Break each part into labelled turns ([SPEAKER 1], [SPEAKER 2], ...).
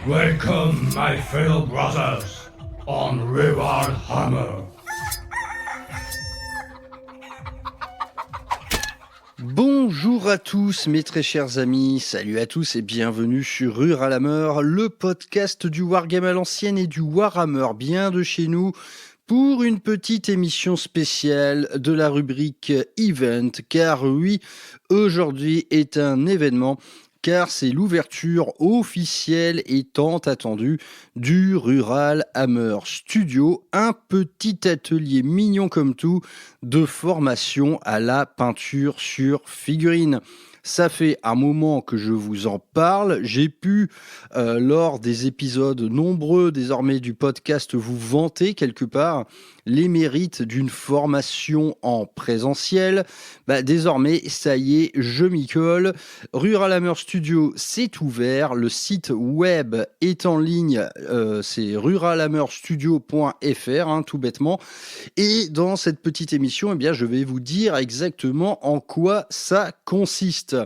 [SPEAKER 1] Welcome, my fellow brothers, on Rural Hammer.
[SPEAKER 2] Bonjour à tous mes très chers amis, salut à tous et bienvenue sur Rural Hammer, le podcast du Wargame à l'ancienne et du Warhammer bien de chez nous, pour une petite émission spéciale de la rubrique Event, car oui, aujourd'hui est un événement, car c'est l'ouverture officielle et tant attendue du Rural Hammer Studio, un petit atelier mignon comme tout de formation à la peinture sur figurines. Ça fait un moment que je vous en parle. J'ai pu, lors des épisodes nombreux désormais du podcast, vous vanter quelque part les mérites d'une formation en présentiel. Désormais, ça y est, je m'y colle. Rural Hammer Studio, c'est ouvert. Le site web est en ligne. C'est ruralhammerstudio.fr, tout bêtement. Et dans cette petite émission, je vais vous dire exactement en quoi ça consiste.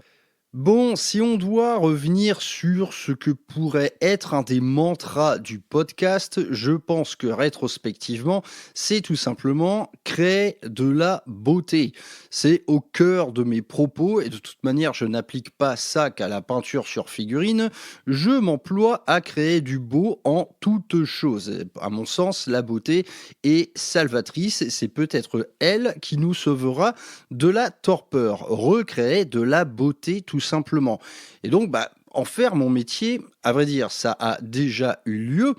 [SPEAKER 2] Bon, si on doit revenir sur ce que pourrait être un des mantras du podcast, je pense que rétrospectivement, c'est tout simplement créer de la beauté. C'est au cœur de mes propos et de toute manière, je n'applique pas ça qu'à la peinture sur figurine. Je m'emploie à créer du beau en toutes choses. À mon sens, la beauté est salvatrice. C'est peut-être elle qui nous sauvera de la torpeur. Recréer de la beauté tout simplement. Et donc, en faire mon métier, à vrai dire, ça a déjà eu lieu,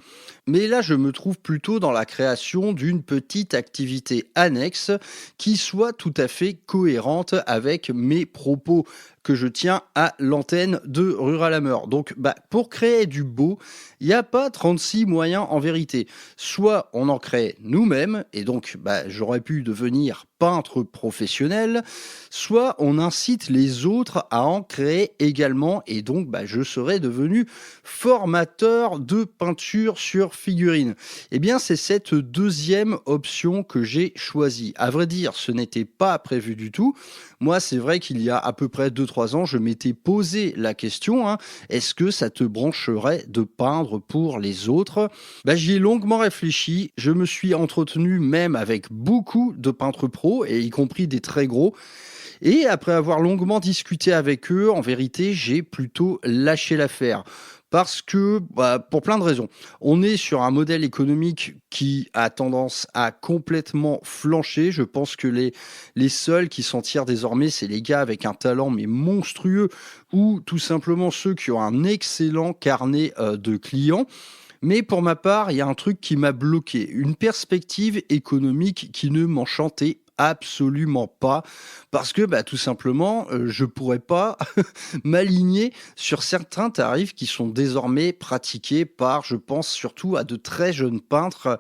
[SPEAKER 2] mais là, je me trouve plutôt dans la création d'une petite activité annexe qui soit tout à fait cohérente avec mes propos que je tiens à l'antenne de Rural Hammer. Donc, pour créer du beau, il n'y a pas 36 moyens en vérité. Soit on en crée nous-mêmes, et donc j'aurais pu devenir peintre professionnel, soit on incite les autres à en créer également, et donc je serais devenu formateur de peinture sur figurine. Eh bien, c'est cette deuxième option que j'ai choisie. À vrai dire, ce n'était pas prévu du tout. Moi, c'est vrai qu'il y a à peu près 2-3 ans, je m'étais posé la question, est-ce que ça te brancherait de peindre pour les autres ? J'y ai longuement réfléchi, je me suis entretenu même avec beaucoup de peintres pros, et y compris des très gros. Et après avoir longuement discuté avec eux, en vérité, j'ai plutôt lâché l'affaire. Parce que, pour plein de raisons. On est sur un modèle économique qui a tendance à complètement flancher. Je pense que les seuls qui s'en tirent désormais, c'est les gars avec un talent mais monstrueux, ou tout simplement ceux qui ont un excellent carnet de clients. Mais pour ma part, il y a un truc qui m'a bloqué, une perspective économique qui ne m'enchantait absolument pas, parce que tout simplement, je pourrais pas m'aligner sur certains tarifs qui sont désormais pratiqués par, je pense surtout à de très jeunes peintres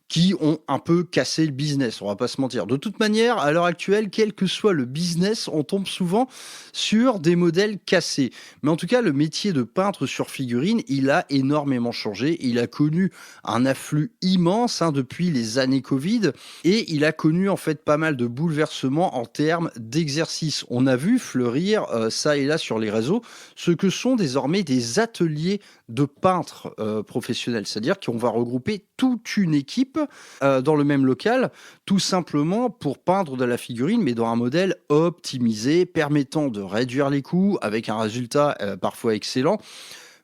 [SPEAKER 2] qui ont un peu cassé le business, on va pas se mentir. De toute manière, à l'heure actuelle, quel que soit le business, on tombe souvent sur des modèles cassés. Mais en tout cas, le métier de peintre sur figurine, il a énormément changé. Il a connu un afflux immense depuis les années Covid, et il a connu en fait pas mal de bouleversements en termes d'exercice. On a vu fleurir ça et là sur les réseaux ce que sont désormais des ateliers de peintres professionnels, c'est-à-dire qu'on va regrouper toute une équipe dans le même local, tout simplement pour peindre de la figurine, mais dans un modèle optimisé, permettant de réduire les coûts avec un résultat parfois excellent.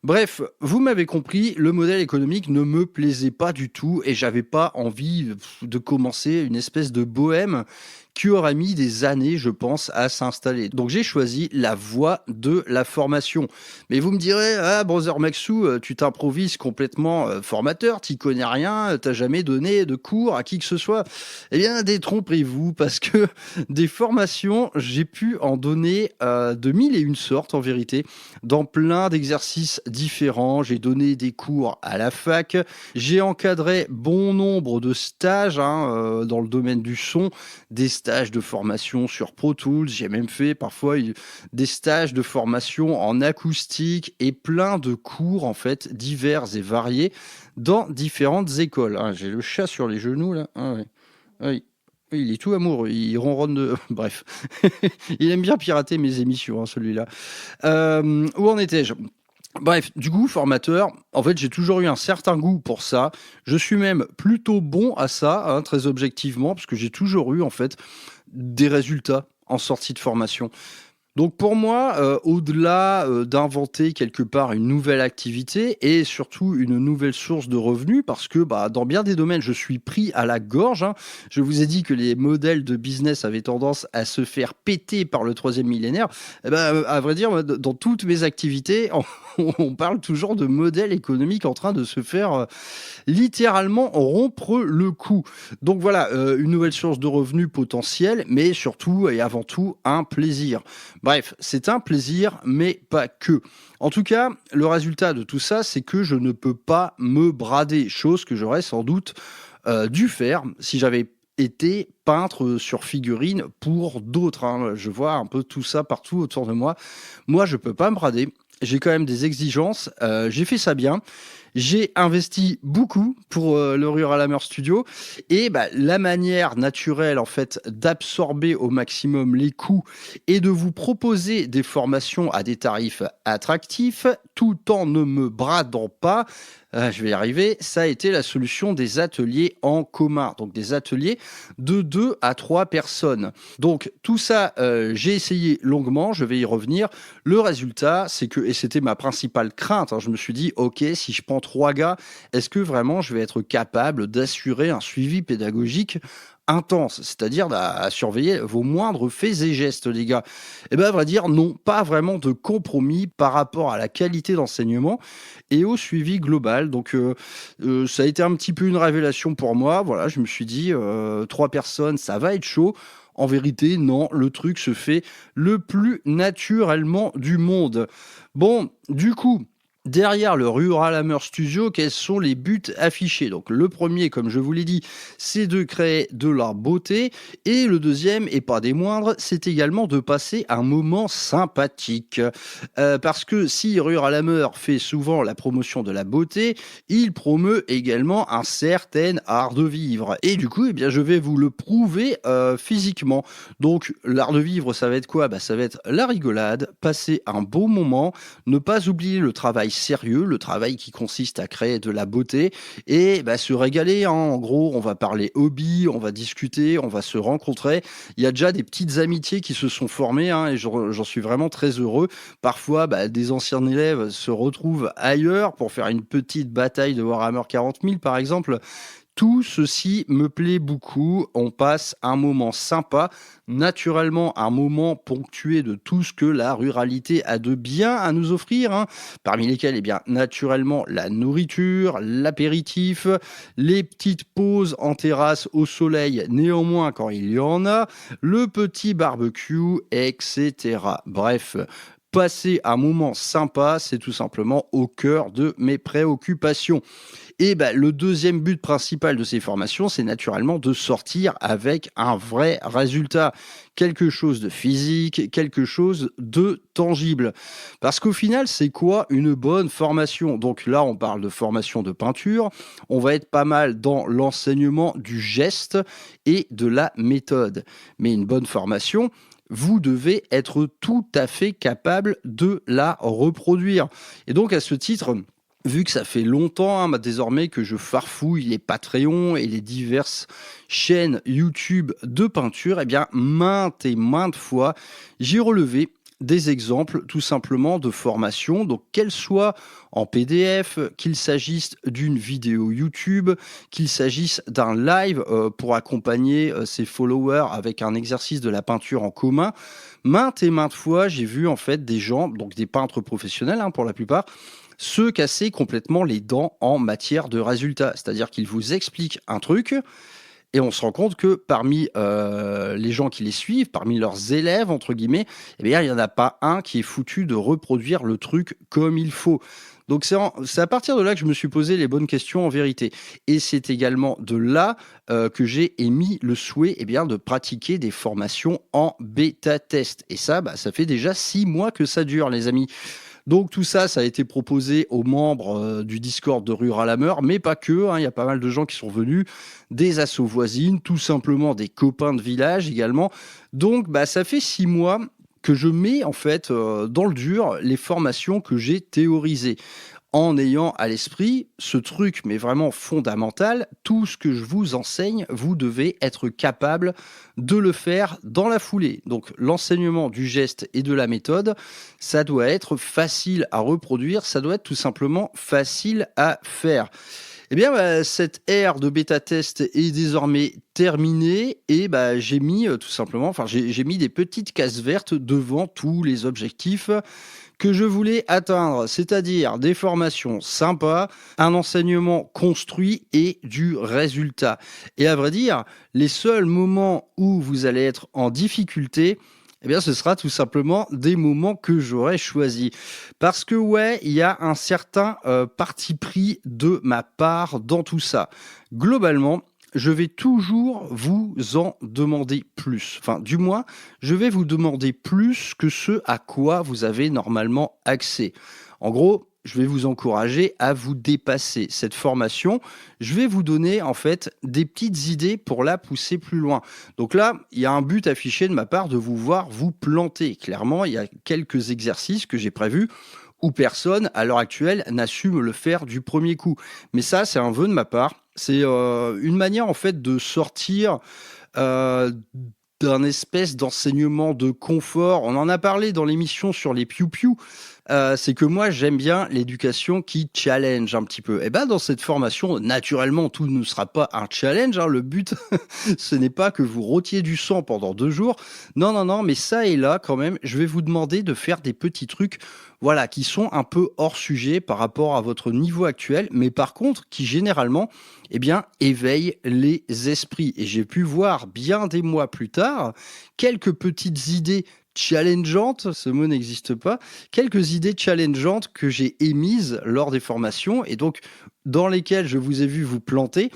[SPEAKER 2] Bref, vous m'avez compris, le modèle économique ne me plaisait pas du tout et j'avais pas envie de commencer une espèce de bohème qui aurait mis des années, je pense, à s'installer. Donc j'ai choisi la voie de la formation. Mais vous me direz, Brother Maxou, tu t'improvises complètement formateur, t'y connais rien, t'as jamais donné de cours à qui que ce soit. Eh bien, détrompez-vous, parce que des formations, j'ai pu en donner de mille et une sortes en vérité, dans plein d'exercices différents. J'ai donné des cours à la fac, j'ai encadré bon nombre de stages dans le domaine du son, des stages de formation sur Pro Tools, j'ai même fait parfois des stages de formation en acoustique et plein de cours en fait divers et variés dans différentes écoles. J'ai le chat sur les genoux là. Oui. Il est tout amoureux, il ronronne de... Bref, il aime bien pirater mes émissions, celui-là. Où en étais-je ? Bref, du coup, formateur, en fait, j'ai toujours eu un certain goût pour ça. Je suis même plutôt bon à ça, hein, très objectivement, parce que j'ai toujours eu, en fait, des résultats en sortie de formation. Donc pour moi, au-delà, d'inventer quelque part une nouvelle activité et surtout une nouvelle source de revenus parce que, bah, dans bien des domaines, je suis pris à la gorge, hein. Je vous ai dit que les modèles de business avaient tendance à se faire péter par le troisième millénaire. Et ben, à vrai dire, moi, dans toutes mes activités, on parle toujours de modèles économiques en train de se faire, littéralement rompre le cou. Donc voilà, une nouvelle source de revenus potentielle, mais surtout et avant tout un plaisir. Bref, c'est un plaisir, mais pas que. En tout cas, le résultat de tout ça, c'est que je ne peux pas me brader, chose que j'aurais sans doute dû faire si j'avais été peintre sur figurine pour d'autres, hein. Je vois un peu tout ça partout autour de moi. Moi, je peux pas me brader. J'ai quand même des exigences. J'ai fait ça bien. J'ai investi beaucoup pour le Rural Hammer Studio et bah, la manière naturelle en fait d'absorber au maximum les coûts et de vous proposer des formations à des tarifs attractifs tout en ne me bradant pas, je vais y arriver, ça a été la solution des ateliers en commun, donc des ateliers de 2 à 3 personnes. Donc tout ça, j'ai essayé longuement, je vais y revenir. Le résultat, c'est que, et c'était ma principale crainte, hein, je me suis dit, ok, si je prends 3 gars, est-ce que vraiment je vais être capable d'assurer un suivi pédagogique intense, c'est-à-dire à surveiller vos moindres faits et gestes, les gars? Eh bien, à vrai dire, non, pas vraiment de compromis par rapport à la qualité d'enseignement et au suivi global. Donc, ça a été un petit peu une révélation pour moi. Voilà, je me suis dit, 3 personnes, ça va être chaud. En vérité, non, le truc se fait le plus naturellement du monde. Bon, du coup, derrière le Rural Hammer Studio, quels sont les buts affichés? Donc le premier, comme je vous l'ai dit, c'est de créer de la beauté. Et le deuxième, et pas des moindres, c'est également de passer un moment sympathique. Parce que si Rural Hammer fait souvent la promotion de la beauté, il promeut également un certain art de vivre. Et du coup, eh bien, je vais vous le prouver physiquement. Donc l'art de vivre, ça va être quoi? Ça va être la rigolade, passer un bon moment, ne pas oublier le travail sérieux, le travail qui consiste à créer de la beauté et se régaler, hein. En gros, on va parler hobby, on va discuter, on va se rencontrer. Il y a déjà des petites amitiés qui se sont formées, hein, et j'en suis vraiment très heureux. Parfois, des anciens élèves se retrouvent ailleurs pour faire une petite bataille de Warhammer 40 000, par exemple. Tout ceci me plaît beaucoup. On passe un moment sympa, naturellement un moment ponctué de tout ce que la ruralité a de bien à nous offrir, hein, parmi lesquels, naturellement, la nourriture, l'apéritif, les petites pauses en terrasse au soleil, néanmoins quand il y en a, le petit barbecue, etc. Bref, passer un moment sympa, c'est tout simplement au cœur de mes préoccupations. Et le deuxième but principal de ces formations, c'est naturellement de sortir avec un vrai résultat. Quelque chose de physique, quelque chose de tangible. Parce qu'au final, c'est quoi une bonne formation? Donc là, on parle de formation de peinture. On va être pas mal dans l'enseignement du geste et de la méthode. Mais une bonne formation, vous devez être tout à fait capable de la reproduire. Et donc, à ce titre, vu que ça fait longtemps, hein, désormais, que je farfouille les Patreons et les diverses chaînes YouTube de peinture, maintes et maintes fois, j'ai relevé des exemples tout simplement de formation, donc qu'elles soient en PDF, qu'il s'agisse d'une vidéo YouTube, qu'il s'agisse d'un live pour accompagner ses followers avec un exercice de la peinture en commun. Maintes et maintes fois, j'ai vu en fait des gens, donc des peintres professionnels, hein, pour la plupart, se casser complètement les dents en matière de résultats. C'est-à-dire qu'ils vous expliquent un truc et on se rend compte que parmi les gens qui les suivent, parmi leurs élèves, entre guillemets, il n'y en a pas un qui est foutu de reproduire le truc comme il faut. Donc c'est à partir de là que je me suis posé les bonnes questions en vérité. Et c'est également de là que j'ai émis le souhait de pratiquer des formations en bêta-test. Et ça, ça fait déjà 6 mois que ça dure, les amis. Donc tout ça, ça a été proposé aux membres du Discord de Rural Hammer, mais pas que, hein, il y a pas mal de gens qui sont venus, des assos voisines, tout simplement des copains de village également. Donc ça fait 6 mois que je mets en fait dans le dur les formations que j'ai théorisées en ayant à l'esprit ce truc, mais vraiment fondamental, tout ce que je vous enseigne, vous devez être capable de le faire dans la foulée. Donc l'enseignement du geste et de la méthode, ça doit être facile à reproduire, ça doit être tout simplement facile à faire. Eh bien, cette ère de bêta-test est désormais terminée et j'ai mis tout simplement, j'ai mis des petites cases vertes devant tous les objectifs que je voulais atteindre, c'est-à-dire des formations sympas, un enseignement construit et du résultat. Et à vrai dire, les seuls moments où vous allez être en difficulté, eh bien, ce sera tout simplement des moments que j'aurais choisis. Parce que ouais, il y a un certain parti pris de ma part dans tout ça. Globalement, je vais toujours vous en demander plus. Enfin, du moins, je vais vous demander plus que ce à quoi vous avez normalement accès. En gros, je vais vous encourager à vous dépasser cette formation. Je vais vous donner en fait des petites idées pour la pousser plus loin. Donc là, il y a un but affiché de ma part de vous voir vous planter. Clairement, il y a quelques exercices que j'ai prévus où personne, à l'heure actuelle, n'assume le faire du premier coup. Mais ça, c'est un vœu de ma part. C'est une manière, en fait, de sortir d'un espèce d'enseignement de confort. On en a parlé dans l'émission sur les piou-piou. C'est que moi, j'aime bien l'éducation qui challenge un petit peu. Et dans cette formation, naturellement, tout ne sera pas un challenge. Le but, ce n'est pas que vous rôtiez du sang pendant 2 jours. Non, mais ça et là, quand même, je vais vous demander de faire des petits trucs, voilà, qui sont un peu hors sujet par rapport à votre niveau actuel, mais par contre, qui généralement, éveillent les esprits. Et j'ai pu voir bien des mois plus tard quelques petites idées challengeantes, ce mot n'existe pas, quelques idées challengeantes que j'ai émises lors des formations et donc dans lesquelles je vous ai vu vous planter.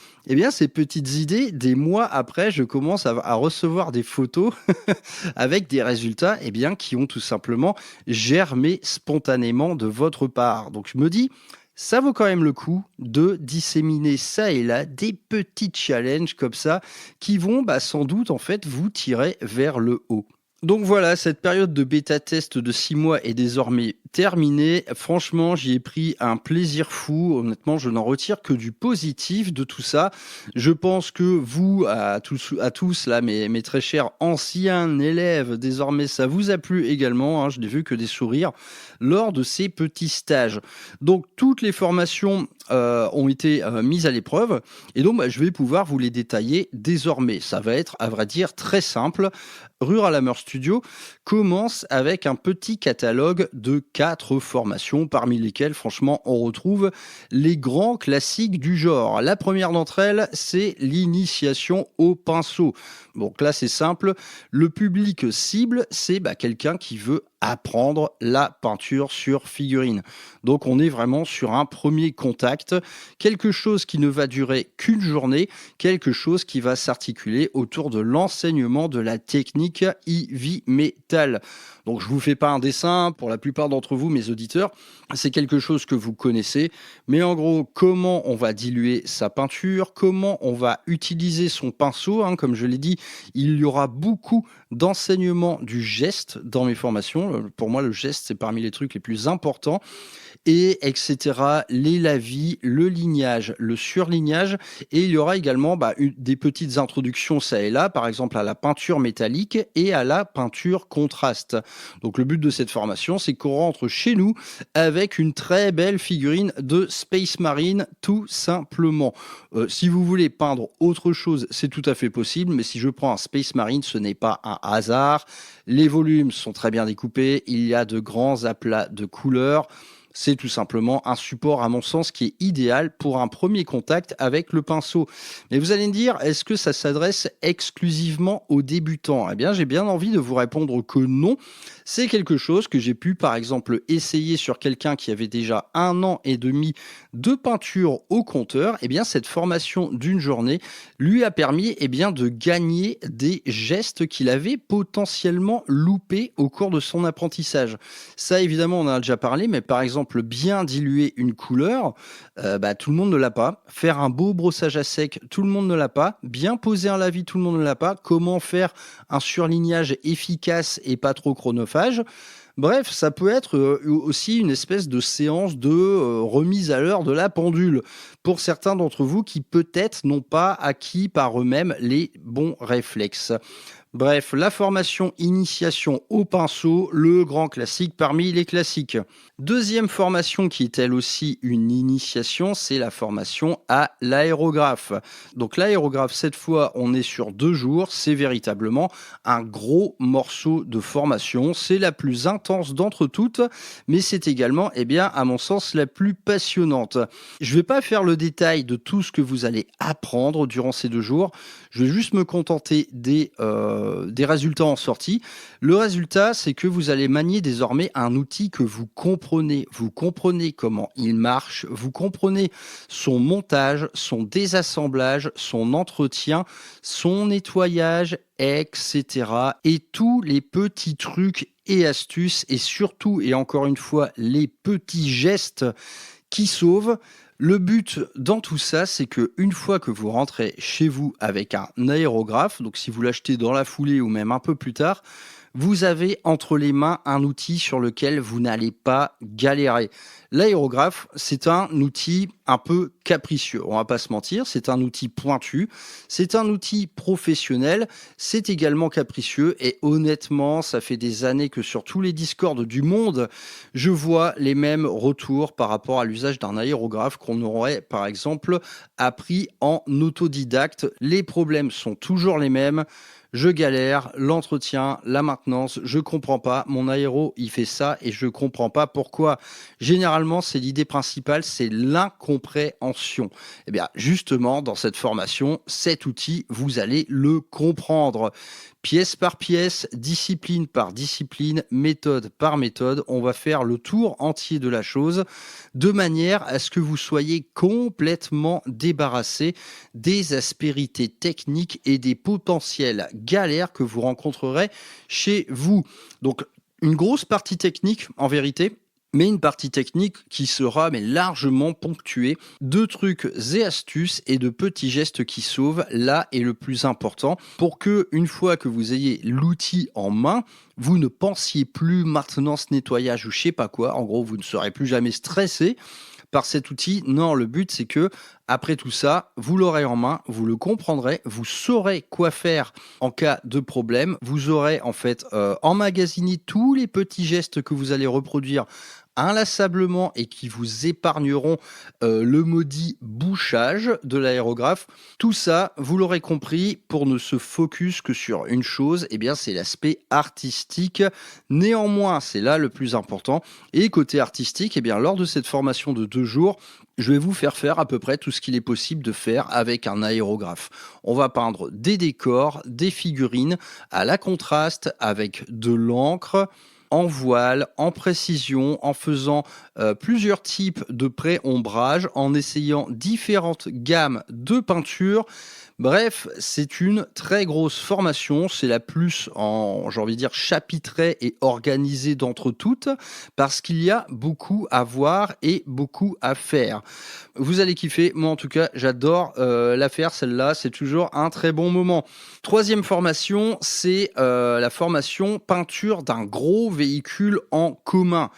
[SPEAKER 2] Ces petites idées, des mois après, je commence à recevoir des photos avec des résultats qui ont tout simplement germé spontanément de votre part. Donc je me dis, ça vaut quand même le coup de disséminer ça et là des petits challenges comme ça qui vont sans doute en fait vous tirer vers le haut. Donc voilà, cette période de bêta-test de 6 mois est désormais terminée. Franchement, j'y ai pris un plaisir fou. Honnêtement, je n'en retire que du positif de tout ça. Je pense que vous, à tous là, mes très chers anciens élèves, désormais, ça vous a plu également. Je n'ai vu que des sourires lors de ces petits stages. Donc, toutes les formations ont été mises à l'épreuve. Et donc, je vais pouvoir vous les détailler désormais. Ça va être, à vrai dire, très simple. Rural Hammer Studio commence avec un petit catalogue de 4 formations, parmi lesquelles, franchement, on retrouve les grands classiques du genre. La première d'entre elles, c'est l'initiation au pinceau. Donc là, c'est simple. Le public cible, c'est quelqu'un qui veut apprendre la peinture sur figurine. Donc on est vraiment sur un premier contact, quelque chose qui ne va durer qu'une journée, quelque chose qui va s'articuler autour de l'enseignement de la technique Heavy Metal. Donc je vous fais pas un dessin, pour la plupart d'entre vous, mes auditeurs, c'est quelque chose que vous connaissez, mais en gros, comment on va diluer sa peinture, comment on va utiliser son pinceau, comme je l'ai dit, il y aura beaucoup d'enseignement du geste dans mes formations. Pour moi, le geste, c'est parmi les trucs les plus importants. Et etc. Les lavis, le lignage, le surlignage. Et il y aura également des petites introductions ça et là, par exemple à la peinture métallique et à la peinture contraste. Donc le but de cette formation, c'est qu'on rentre chez nous avec une très belle figurine de Space Marine, tout simplement. Si vous voulez peindre autre chose, c'est tout à fait possible, mais si je prends un Space Marine, ce n'est pas un hasard. Les volumes sont très bien découpés, il y a de grands aplats de couleurs. C'est tout simplement un support, à mon sens, qui est idéal pour un premier contact avec le pinceau. Mais vous allez me dire, est-ce que ça s'adresse exclusivement aux débutants ? J'ai bien envie de vous répondre que non. C'est quelque chose que j'ai pu, par exemple, essayer sur quelqu'un qui avait déjà 1 an et demi de peinture au compteur. Cette formation d'une journée lui a permis de gagner des gestes qu'il avait potentiellement loupés au cours de son apprentissage. Ça, évidemment, on en a déjà parlé, mais par exemple, exemple bien diluer une couleur, tout le monde ne l'a pas. Faire un beau brossage à sec, tout le monde ne l'a pas. Bien poser un lavis, tout le monde ne l'a pas. Comment faire un surlignage efficace et pas trop chronophage? Bref, ça peut être aussi une espèce de séance de remise à l'heure de la pendule pour certains d'entre vous qui peut-être n'ont pas acquis par eux-mêmes les bons réflexes. Bref, la formation initiation au pinceau, le grand classique parmi les classiques. Deuxième formation qui est elle aussi une initiation, c'est la formation à l'aérographe. Donc l'aérographe, cette fois, on est sur 2 jours, c'est véritablement un gros morceau de formation. C'est la plus intense d'entre toutes, mais c'est également, à mon sens, la plus passionnante. Je ne vais pas faire le détail de tout ce que vous allez apprendre durant ces 2 jours. Je vais juste me contenter des résultats en sortie. Le résultat, c'est que vous allez manier désormais un outil que vous comprenez. Vous comprenez comment il marche, vous comprenez son montage, son désassemblage, son entretien, son nettoyage, etc. Et tous les petits trucs et astuces et surtout, et encore une fois, les petits gestes qui sauvent. Le but dans tout ça, c'est que une fois que vous rentrez chez vous avec un aérographe, donc si vous l'achetez dans la foulée ou même un peu plus tard, vous avez entre les mains un outil sur lequel vous n'allez pas galérer. L'aérographe, c'est un outil un peu capricieux, on va pas se mentir, c'est un outil pointu, c'est un outil professionnel, c'est également capricieux et honnêtement, ça fait des années que sur tous les Discords du monde, je vois les mêmes retours par rapport à l'usage d'un aérographe qu'on aurait par exemple appris en autodidacte. Les problèmes sont toujours les mêmes. Je galère, l'entretien, la maintenance, je comprends pas. Mon aéro, il fait ça et je comprends pas pourquoi. Généralement, c'est l'idée principale, c'est l'incompréhension. Eh bien, justement, dans cette formation, cet outil, vous allez le comprendre. Pièce par pièce, discipline par discipline, méthode par méthode, on va faire le tour entier de la chose de manière à ce que vous soyez complètement débarrassé des aspérités techniques et des potentielles galères que vous rencontrerez chez vous. Donc, une grosse partie technique, en vérité, mais une partie technique qui sera largement ponctuée de trucs et astuces et de petits gestes qui sauvent. Là est le plus important pour que, une fois que vous ayez l'outil en main, vous ne pensiez plus maintenance, nettoyage ou je sais pas quoi. En gros, vous ne serez plus jamais stressé par cet outil. Non, le but c'est que après tout ça, vous l'aurez en main, vous le comprendrez, vous saurez quoi faire en cas de problème. Vous aurez en fait emmagasiné tous les petits gestes que vous allez reproduire inlassablement et qui vous épargneront le maudit bouchage de l'aérographe. Tout ça, vous l'aurez compris, pour ne se focus que sur une chose, c'est l'aspect artistique. Néanmoins, c'est là le plus important. Et côté artistique, lors de cette formation de 2 jours, je vais vous faire à peu près tout ce qu'il est possible de faire avec un aérographe. On va peindre des décors, des figurines à la contraste avec de l'encre, en voile, en précision, en faisant plusieurs types de pré-ombrage, en essayant différentes gammes de peinture. Bref, c'est une très grosse formation, c'est la plus, chapitrée et organisée d'entre toutes, parce qu'il y a beaucoup à voir et beaucoup à faire. Vous allez kiffer, moi en tout cas, j'adore la faire, celle-là, c'est toujours un très bon moment. Troisième formation, c'est la formation peinture d'un gros véhicule en commun.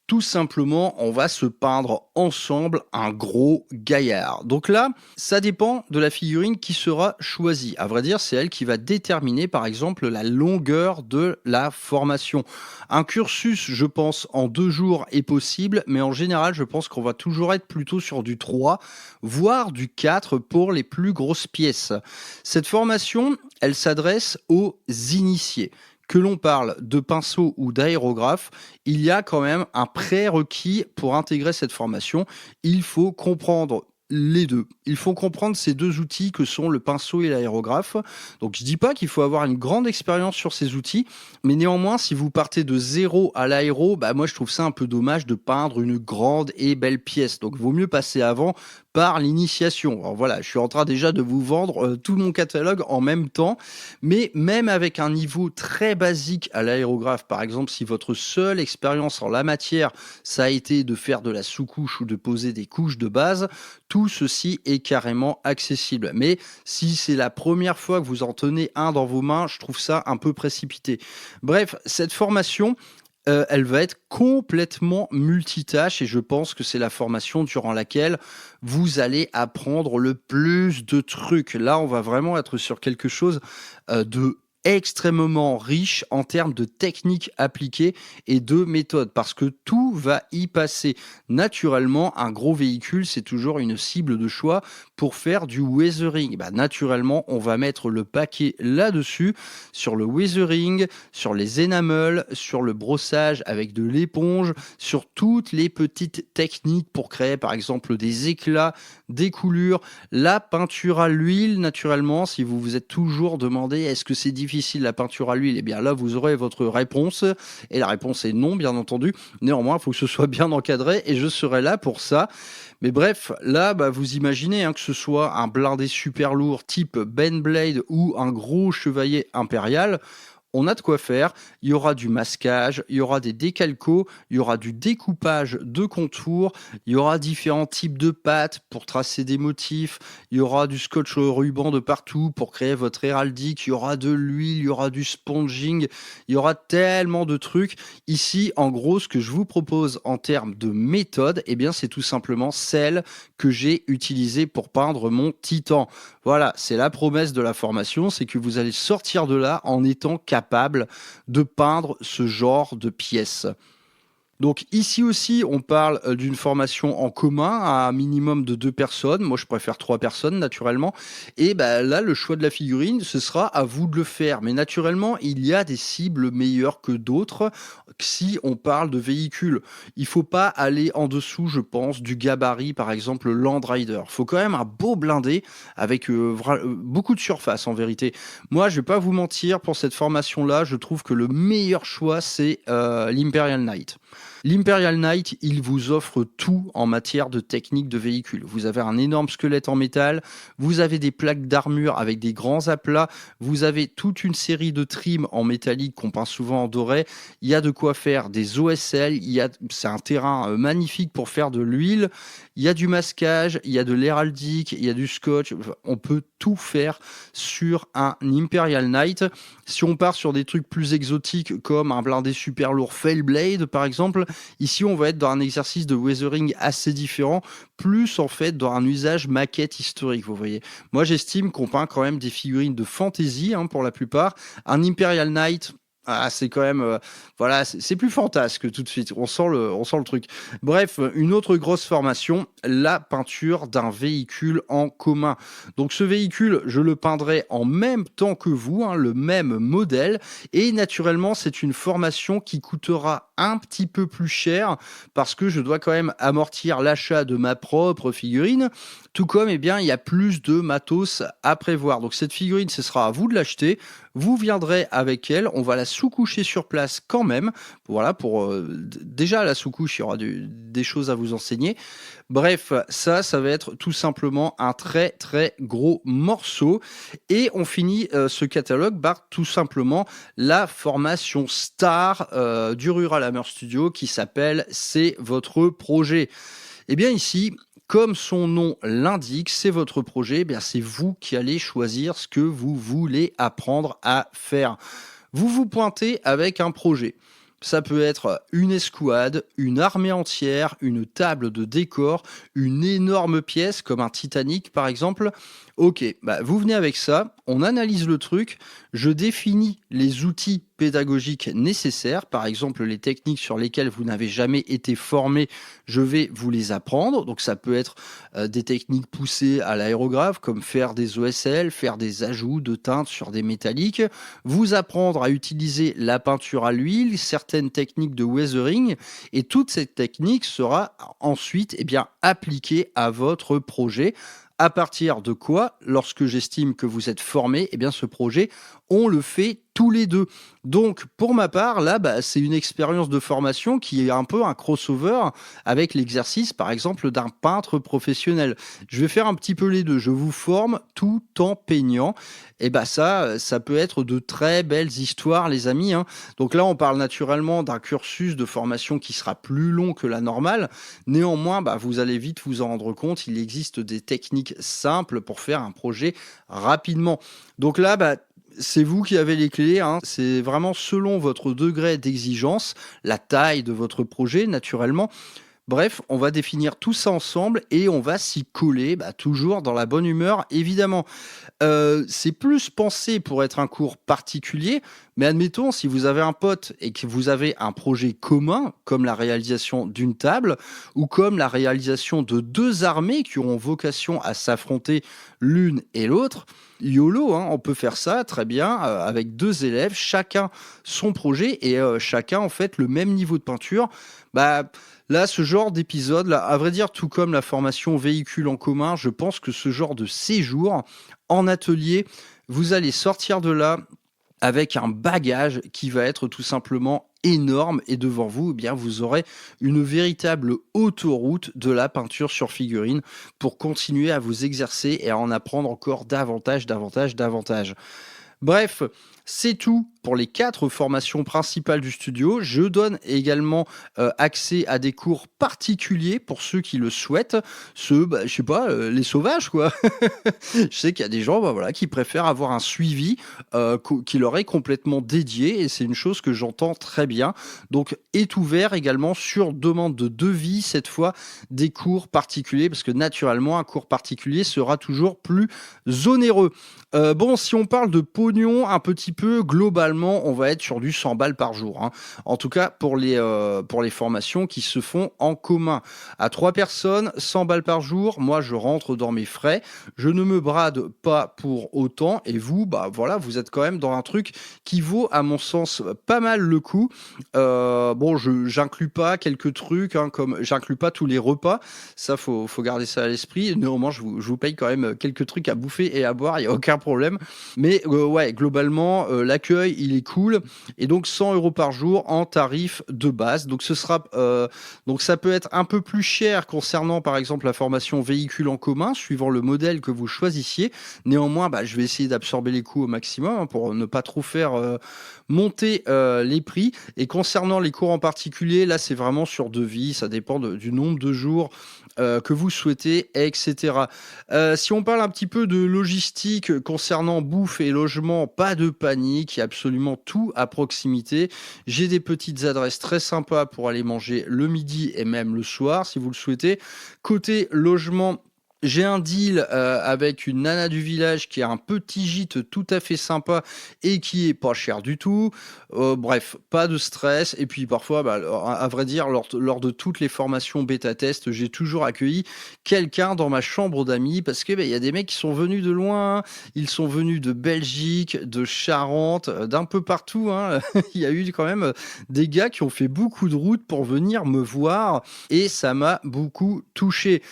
[SPEAKER 2] Tout simplement, on va se peindre ensemble un gros gaillard. Donc là, ça dépend de la figurine qui sera choisie. À vrai dire, c'est elle qui va déterminer, par exemple, la longueur de la formation. Un cursus, je pense, en 2 jours est possible, mais en général, je pense qu'on va toujours être plutôt sur du 3, voire du 4 pour les plus grosses pièces. Cette formation, elle s'adresse aux initiés. Que l'on parle de pinceau ou d'aérographe, il y a quand même un prérequis pour intégrer cette formation. Il faut comprendre les deux. Il faut comprendre ces 2 outils que sont le pinceau et l'aérographe. Donc je dis pas qu'il faut avoir une grande expérience sur ces outils, mais néanmoins, si vous partez de 0 à l'aéro, moi je trouve ça un peu dommage de peindre une grande et belle pièce. Donc vaut mieux passer avant par l'initiation. Alors voilà, je suis en train déjà de vous vendre tout mon catalogue en même temps, mais même avec un niveau très basique à l'aérographe, par exemple, si votre seule expérience en la matière, ça a été de faire de la sous-couche ou de poser des couches de base, tout ceci est carrément accessible. Mais si c'est la première fois que vous en tenez un dans vos mains, je trouve ça un peu précipité. Bref, cette formation, elle va être complètement multitâche et je pense que c'est la formation durant laquelle vous allez apprendre le plus de trucs. Là, on va vraiment être sur quelque chose de extrêmement riche en termes de techniques appliquées et de méthodes parce que tout va y passer. Naturellement, un gros véhicule, c'est toujours une cible de choix pour faire du weathering. Bah, naturellement, on va mettre le paquet là-dessus, sur le weathering, sur les enamels, sur le brossage avec de l'éponge, sur toutes les petites techniques pour créer par exemple des éclats, des coulures, la peinture à l'huile. Naturellement, si vous vous êtes toujours demandé est-ce que c'est difficile la peinture à l'huile, et bien là vous aurez votre réponse et la réponse est non, bien entendu. Néanmoins, il faut que ce soit bien encadré et je serai là pour ça. Mais bref, là, vous imaginez que ce soit un blindé super lourd type Ben Blade ou un gros chevalier impérial, on a de quoi faire. Il y aura du masquage, il y aura des décalcos, il y aura du découpage de contours, il y aura différents types de pâtes pour tracer des motifs, il y aura du scotch au ruban de partout pour créer votre héraldique, il y aura de l'huile, il y aura du sponging, il y aura tellement de trucs. Ici, en gros, ce que je vous propose en termes de méthode, eh bien, c'est tout simplement celle que j'ai utilisée pour peindre mon titan. Voilà, c'est la promesse de la formation, c'est que vous allez sortir de là en étant capable de peindre ce genre de pièces. Donc ici aussi, on parle d'une formation en commun à un minimum de 2 personnes. Moi, je préfère 3 personnes, naturellement. Et là, le choix de la figurine, ce sera à vous de le faire. Mais naturellement, il y a des cibles meilleures que d'autres si on parle de véhicules. Il faut pas aller en dessous, je pense, du gabarit, par exemple, Land Rider. Il faut quand même un beau blindé avec beaucoup de surface, en vérité. Moi, je vais pas vous mentir, pour cette formation-là, je trouve que le meilleur choix, c'est l'Imperial Knight. L'Imperial Knight, il vous offre tout en matière de technique de véhicule. Vous avez un énorme squelette en métal, vous avez des plaques d'armure avec des grands aplats, vous avez toute une série de trims en métallique qu'on peint souvent en doré. Il y a de quoi faire des OSL, c'est un terrain magnifique pour faire de l'huile. Il y a du masquage, il y a de l'héraldique, il y a du scotch. On peut tout faire sur un Imperial Knight. Si on part sur des trucs plus exotiques comme un blindé super lourd Failblade par exemple, ici on va être dans un exercice de weathering assez différent, plus en fait dans un usage maquette historique, vous voyez. Moi j'estime qu'on peint quand même des figurines de fantasy pour la plupart. Un Imperial Knight, c'est quand même, c'est plus fantasque tout de suite. On sent le truc. Bref, une autre grosse formation, la peinture d'un véhicule en commun. Donc ce véhicule, je le peindrai en même temps que vous, le même modèle. Et naturellement, c'est une formation qui coûtera un petit peu plus cher parce que je dois quand même amortir l'achat de ma propre figurine. Tout comme, il y a plus de matos à prévoir. Donc cette figurine, ce sera à vous de l'acheter. Vous viendrez avec elle, on va la sous-coucher sur place quand même. Voilà, déjà la sous-couche, il y aura des choses à vous enseigner. Bref, ça va être tout simplement un très très gros morceau. Et on finit ce catalogue par tout simplement la formation star du Rural Hammer Studio qui s'appelle C'est votre projet. Eh bien ici, comme son nom l'indique, c'est votre projet, c'est vous qui allez choisir ce que vous voulez apprendre à faire. Vous vous pointez avec un projet. Ça peut être une escouade, une armée entière, une table de décor, une énorme pièce comme un Titanic par exemple. Ok, vous venez avec ça, on analyse le truc, je définis les outils pédagogiques nécessaires, par exemple les techniques sur lesquelles vous n'avez jamais été formé, je vais vous les apprendre. Donc ça peut être des techniques poussées à l'aérographe, comme faire des OSL, faire des ajouts de teintes sur des métalliques, vous apprendre à utiliser la peinture à l'huile, certaines techniques de weathering, et toute cette technique sera ensuite appliquée à votre projet. À partir de quoi, lorsque j'estime que vous êtes formé, ce projet, on le fait tous les deux. Donc, pour ma part, là, c'est une expérience de formation qui est un peu un crossover avec l'exercice, par exemple, d'un peintre professionnel. Je vais faire un petit peu les deux. Je vous forme tout en peignant. Et ça peut être de très belles histoires, les amis, hein. Donc là, on parle naturellement d'un cursus de formation qui sera plus long que la normale. Néanmoins, vous allez vite vous en rendre compte. Il existe des techniques simples pour faire un projet rapidement. Donc là, c'est vous qui avez les clés, hein. C'est vraiment selon votre degré d'exigence, la taille de votre projet, naturellement. Bref, on va définir tout ça ensemble et on va s'y coller, toujours dans la bonne humeur, évidemment. C'est plus pensé pour être un cours particulier, mais admettons, si vous avez un pote et que vous avez un projet commun, comme la réalisation d'une table, ou comme la réalisation de deux armées qui auront vocation à s'affronter l'une et l'autre, YOLO, hein, on peut faire ça très bien avec deux élèves, chacun son projet et chacun en fait le même niveau de peinture. Là, ce genre d'épisode, là, à vrai dire, tout comme la formation véhicule en commun, je pense que ce genre de séjour en atelier, vous allez sortir de là avec un bagage qui va être tout simplement énorme et devant vous, vous aurez une véritable autoroute de la peinture sur figurine pour continuer à vous exercer et à en apprendre encore davantage. Bref, c'est tout pour les 4 formations principales du studio. Je donne également accès à des cours particuliers pour ceux qui le souhaitent. Les sauvages, quoi. Je sais qu'il y a des gens qui préfèrent avoir un suivi qui leur est complètement dédié et c'est une chose que j'entends très bien. Donc, est ouvert également sur demande de devis, cette fois, des cours particuliers parce que naturellement, un cours particulier sera toujours plus onéreux. Si on parle de pognon un petit peu, globalement, on va être sur du 100 balles par jour, hein. En tout cas, pour les formations qui se font en commun. À 3 personnes, 100 balles par jour. Moi, je rentre dans mes frais. Je ne me brade pas pour autant. Et vous, vous êtes quand même dans un truc qui vaut, à mon sens, pas mal le coup. J'inclus pas quelques trucs, hein, comme j'inclus pas tous les repas. Ça, faut garder ça à l'esprit. Néanmoins, je vous paye quand même quelques trucs à bouffer et à boire. Il n'y a aucun problème. Mais globalement, l'accueil, il est cool. Et donc, 100 € par jour en tarif de base. Donc, ça peut être un peu plus cher concernant, par exemple, la formation véhicule en commun, suivant le modèle que vous choisissiez. Néanmoins, je vais essayer d'absorber les coûts au maximum, hein, pour ne pas trop faire monter les prix. Et concernant les cours en particulier, là, c'est vraiment sur devis. Ça dépend du nombre de jours que vous souhaitez, etc. Si on parle un petit peu de logistique concernant bouffe et logement, pas de panique, il y a absolument tout à proximité. J'ai des petites adresses très sympas pour aller manger le midi et même le soir, si vous le souhaitez. Côté logement, j'ai un deal avec une nana du village qui a un petit gîte tout à fait sympa et qui est pas cher du tout. Bref, pas de stress. Et puis parfois, à vrai dire, lors de toutes les formations bêta-test, j'ai toujours accueilli quelqu'un dans ma chambre d'amis parce que y a des mecs qui sont venus de loin. Ils sont venus de Belgique, de Charente, d'un peu partout, hein. Il y a eu quand même des gars qui ont fait beaucoup de route pour venir me voir et ça m'a beaucoup touché.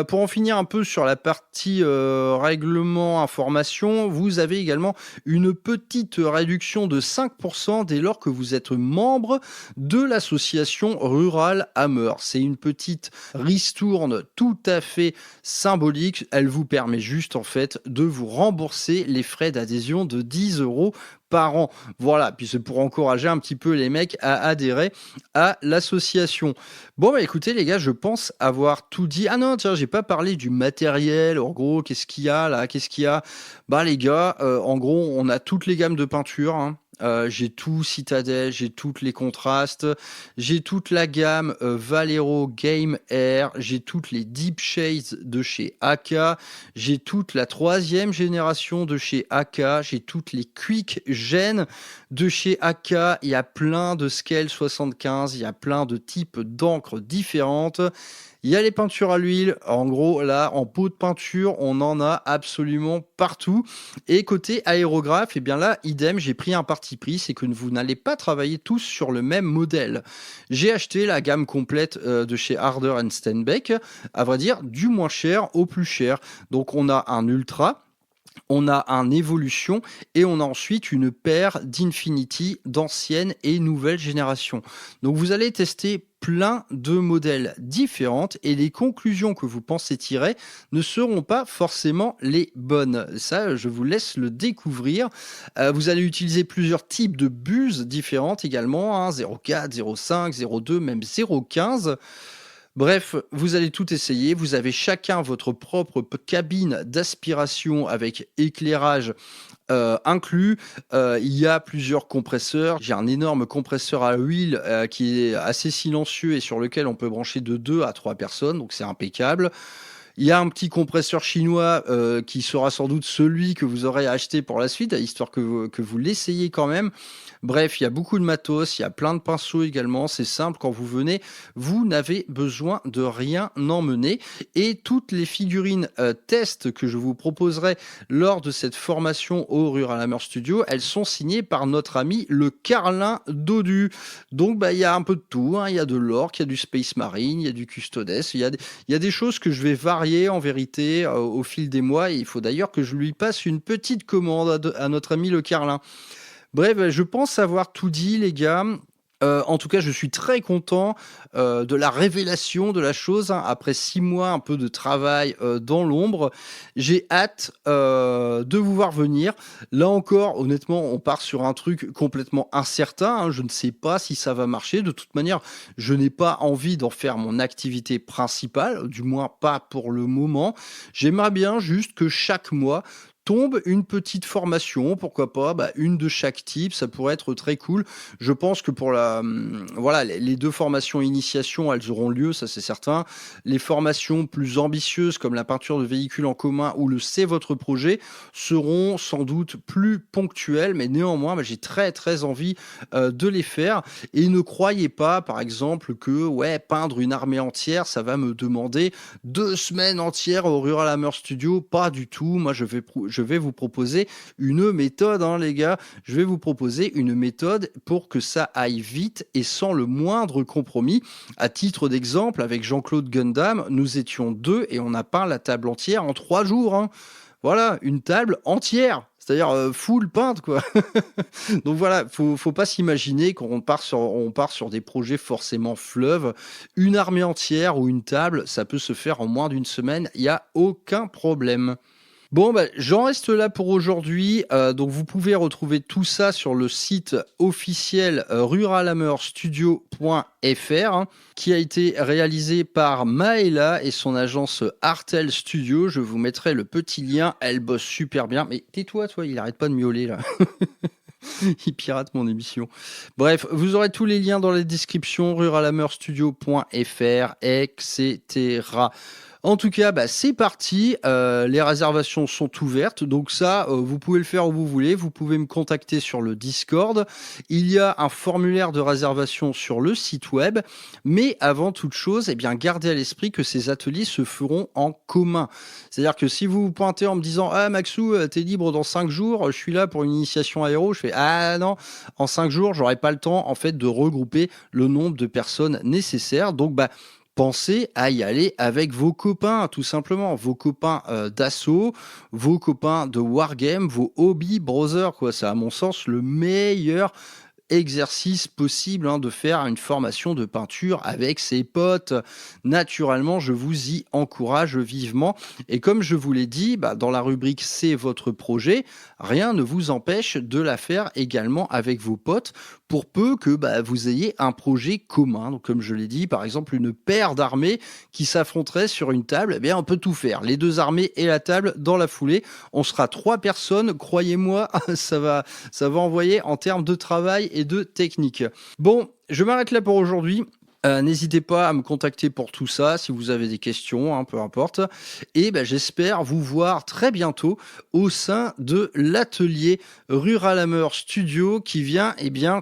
[SPEAKER 2] Pour en finir un peu sur la partie règlement, information, vous avez également une petite réduction de 5% dès lors que vous êtes membre de l'association rurale Hammer. C'est une petite ristourne tout à fait symbolique. Elle vous permet juste en fait de vous rembourser les frais d'adhésion de 10 € par an. Voilà, puis c'est pour encourager un petit peu les mecs à adhérer à l'association. Bon, écoutez les gars, je pense avoir tout dit. Ah non, tiens, j'ai pas parlé du matériel. En gros, qu'est-ce qu'il y a là? Les gars, en gros, on a toutes les gammes de peinture, hein. J'ai tout Citadel, j'ai toutes les contrastes, j'ai toute la gamme Vallejo Game Air, j'ai toutes les Deep Shades de chez AK, j'ai toute la 3e génération de chez AK, j'ai toutes les Quick Gen de chez AK, il y a plein de Scale 75, il y a plein de types d'encre différentes. Il y a les peintures à l'huile. En gros, là, en pot de peinture, on en a absolument partout. Et côté aérographe, là, idem, j'ai pris un parti pris, c'est que vous n'allez pas travailler tous sur le même modèle. J'ai acheté la gamme complète de chez Harder & Steinbeck, à vrai dire, du moins cher au plus cher. Donc, on a un Ultra, On a un Evolution et on a ensuite une paire d'Infinity d'ancienne et nouvelle génération. Donc vous allez tester plein de modèles différents et les conclusions que vous pensez tirer ne seront pas forcément les bonnes. Ça, je vous laisse le découvrir. Vous allez utiliser plusieurs types de buses différentes également, hein, 0,4, 0,5, 0,2, même 0,15. Bref, vous allez tout essayer. Vous avez chacun votre propre cabine d'aspiration avec éclairage inclus. Il y a plusieurs compresseurs. J'ai un énorme compresseur à huile qui est assez silencieux et sur lequel on peut brancher de 2 à 3 personnes, donc c'est impeccable. Il y a un petit compresseur chinois qui sera sans doute celui que vous aurez acheté pour la suite, histoire que vous l'essayiez quand même. Bref, il y a beaucoup de matos, il y a plein de pinceaux également. C'est simple, quand vous venez, vous n'avez besoin de rien emmener. Et toutes les figurines test que je vous proposerai lors de cette formation au Ruralhammer Studio, elles sont signées par notre ami le Carlin Dodu. Donc, il y a un peu de tout, hein. Il y a de l'orque, il y a du Space Marine, il y a du Custodes, il y a des choses que je vais varier en vérité au fil des mois. Et il faut d'ailleurs que je lui passe une petite commande à notre ami le Carlin. Bref, je pense avoir tout dit, les gars. En tout cas, je suis très content de la révélation de la chose, hein. Après 6 mois un peu de travail dans l'ombre, j'ai hâte de vous voir venir. Là encore, honnêtement, on part sur un truc complètement incertain, hein. Je ne sais pas si ça va marcher. De toute manière, je n'ai pas envie d'en faire mon activité principale, du moins pas pour le moment. J'aimerais bien juste que chaque mois tombe une petite formation, pourquoi pas, une de chaque type, ça pourrait être très cool. Je pense que pour voilà, les 2 formations initiation, elles auront lieu, ça c'est certain. Les formations plus ambitieuses comme la peinture de véhicules en commun ou le C'est votre projet seront sans doute plus ponctuelles, mais néanmoins, j'ai très très envie de les faire. Et ne croyez pas, par exemple, que peindre une armée entière, ça va me demander 2 semaines entières au Ruralhammer Studio. Pas du tout. Moi, je vais vous proposer une méthode, hein, les gars. Je vais vous proposer une méthode pour que ça aille vite et sans le moindre compromis. À titre d'exemple, avec Jean-Claude Gundam, nous étions 2 et on a peint la table entière en 3 jours. Hein. Voilà, une table entière. C'est-à-dire full peinte, quoi. Donc voilà, faut pas s'imaginer qu'on part sur des projets forcément fleuves. Une armée entière ou une table, ça peut se faire en moins d'une semaine. Il n'y a aucun problème. Bon, j'en reste là pour aujourd'hui. Donc, vous pouvez retrouver tout ça sur le site officiel ruralhammerstudio.fr, hein, qui a été réalisé par Maëla et son agence Artel Studio. Je vous mettrai le petit lien. Elle bosse super bien. Mais tais-toi, toi, il arrête pas de miauler là. Il pirate mon émission. Bref, vous aurez tous les liens dans les descriptions, ruralhammerstudio.fr, etc. En tout cas, c'est parti. Les réservations sont ouvertes. Donc ça, vous pouvez le faire où vous voulez. Vous pouvez me contacter sur le Discord. Il y a un formulaire de réservation sur le site web. Mais avant toute chose, gardez à l'esprit que ces ateliers se feront en commun. C'est-à-dire que si vous vous pointez en me disant « Ah, Maxou, t'es libre dans 5 jours. Je suis là pour une initiation aéro. » Je fais « Ah non, en 5 jours, j'aurai pas le temps en fait de regrouper le nombre de personnes nécessaires. » Donc, pensez à y aller avec vos copains, tout simplement. Vos copains d'assaut, vos copains de Wargame, vos hobby brothers, quoi. C'est à mon sens le meilleur exercice possible, hein, de faire une formation de peinture avec ses potes. Naturellement, je vous y encourage vivement. Et comme je vous l'ai dit, dans la rubrique C'est votre projet, rien ne vous empêche de la faire également avec vos potes pour peu que vous ayez un projet commun. Donc, comme je l'ai dit, par exemple, une paire d'armées qui s'affronterait sur une table, on peut tout faire. Les 2 armées et la table dans la foulée. On sera 3 personnes. Croyez-moi, ça va envoyer en termes de travail et de technique. Bon, je m'arrête là pour aujourd'hui. N'hésitez pas à me contacter pour tout ça, si vous avez des questions, hein, peu importe. Et j'espère vous voir très bientôt au sein de l'atelier Ruralhammer Studio qui vient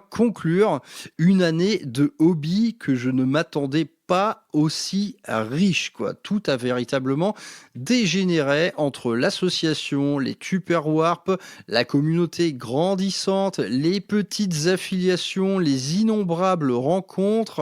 [SPEAKER 2] conclure une année de hobby que je ne m'attendais pas aussi riche, quoi. Tout a véritablement dégénéré entre l'association, les Tupperwarp, la communauté grandissante, les petites affiliations, les innombrables rencontres.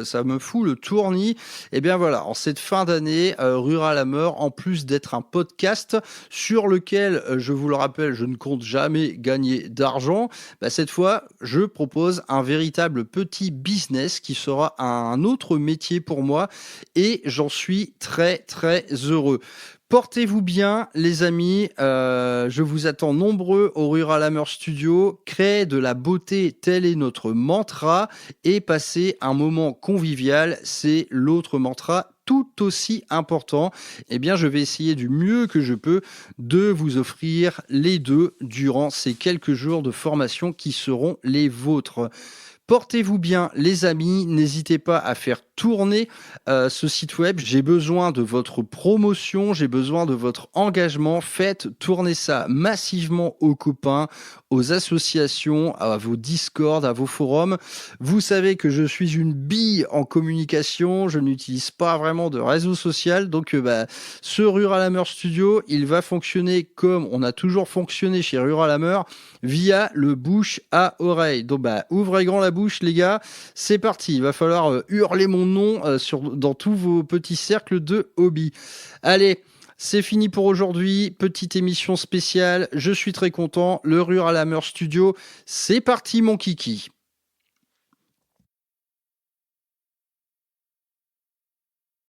[SPEAKER 2] Ça me fout le tournis. Et bien voilà, en cette fin d'année, Rural Hammer, en plus d'être un podcast sur lequel, je vous le rappelle, je ne compte jamais gagner d'argent, cette fois, je propose un véritable petit business qui sera un autre métier pour moi et j'en suis très très heureux. Portez-vous bien, les amis. Je vous attends nombreux au Rural Hammer Studio. Créez de la beauté, tel est notre mantra. Et passer un moment convivial, c'est l'autre mantra tout aussi important. Eh bien, je vais essayer du mieux que je peux de vous offrir les deux durant ces quelques jours de formation qui seront les vôtres. Portez-vous bien, les amis. N'hésitez pas à faire tourner ce site web. J'ai besoin de votre promotion, j'ai besoin de votre engagement. Faites tourner ça massivement aux copains, aux associations, à vos Discord, à vos forums. Vous savez que je suis une bille en communication. Je n'utilise pas vraiment de réseau social. Donc, ce Rural Hammer Studio, il va fonctionner comme on a toujours fonctionné chez Rural Hammer, via le bouche à oreille. Donc, ouvrez grand la bouche, les gars. C'est parti. Il va falloir hurler mon nom dans tous vos petits cercles de hobby. Allez, c'est fini pour aujourd'hui. Petite émission spéciale. Je suis très content. Le Rural Hammer Studio, c'est parti, mon kiki.